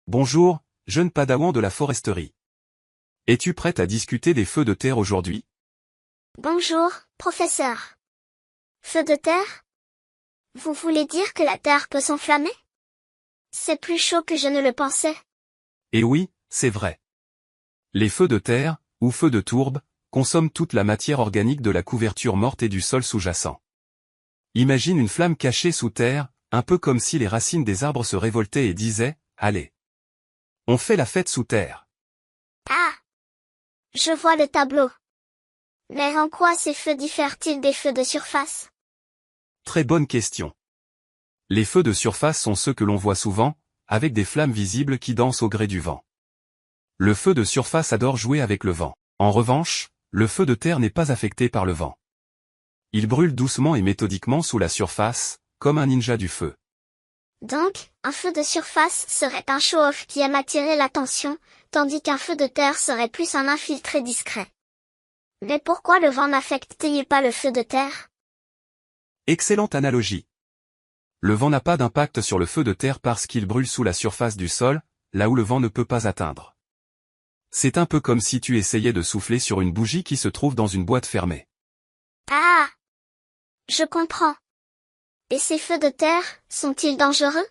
Bonjour, jeune padawan de la foresterie. Es-tu prête à discuter des feux de terre aujourd'hui? Bonjour, professeur. Feu de terre? Vous voulez dire que la terre peut s'enflammer? C'est plus chaud que je ne le pensais. Eh oui, c'est vrai. Les feux de terre, ou feux de tourbe, consomment toute la matière organique de la couverture morte et du sol sous-jacent. Imagine une flamme cachée sous terre, un peu comme si les racines des arbres se révoltaient et disaient « Allez, on fait la fête sous terre ». Ah! Je vois le tableau. Mais en quoi ces feux diffèrent-ils des feux de surface? Très bonne question. Les feux de surface sont ceux que l'on voit souvent, avec des flammes visibles qui dansent au gré du vent. Le feu de surface adore jouer avec le vent. En revanche, le feu de terre n'est pas affecté par le vent. Il brûle doucement et méthodiquement sous la surface, comme un ninja du feu. Donc, un feu de surface serait un show-off qui aime attirer l'attention, tandis qu'un feu de terre serait plus un infiltré discret. Mais pourquoi le vent n'affecte-t-il pas le feu de terre? Excellente analogie. Le vent n'a pas d'impact sur le feu de terre parce qu'il brûle sous la surface du sol, là où le vent ne peut pas atteindre. C'est un peu comme si tu essayais de souffler sur une bougie qui se trouve dans une boîte fermée. Ah! Je comprends. Et ces feux de terre, sont-ils dangereux?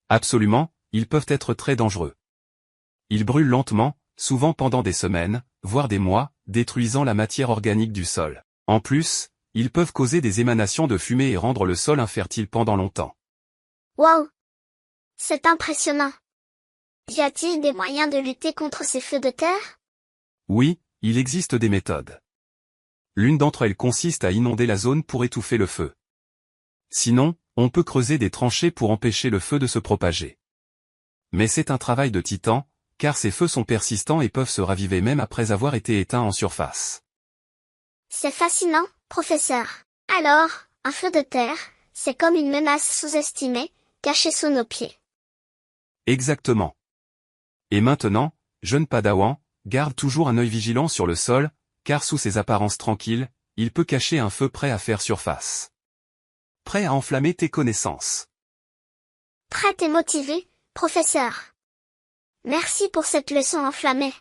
Absolument, ils peuvent être très dangereux. Ils brûlent lentement, souvent pendant des semaines, voire des mois, détruisant la matière organique du sol. En plus, ils peuvent causer des émanations de fumée et rendre le sol infertile pendant longtemps. Wow! C'est impressionnant. Y a-t-il des moyens de lutter contre ces feux de terre? Oui, il existe des méthodes. L'une d'entre elles consiste à inonder la zone pour étouffer le feu. Sinon, on peut creuser des tranchées pour empêcher le feu de se propager. Mais c'est un travail de titan, car ces feux sont persistants et peuvent se raviver même après avoir été éteints en surface. C'est fascinant, professeur. Alors, un feu de terre, c'est comme une menace sous-estimée, cachée sous nos pieds. Exactement. Et maintenant, jeune padawan, garde toujours un œil vigilant sur le sol, car sous ses apparences tranquilles, il peut cacher un feu prêt à faire surface. Prêt à enflammer tes connaissances. Prêt et motivé, professeur. Merci pour cette leçon enflammée.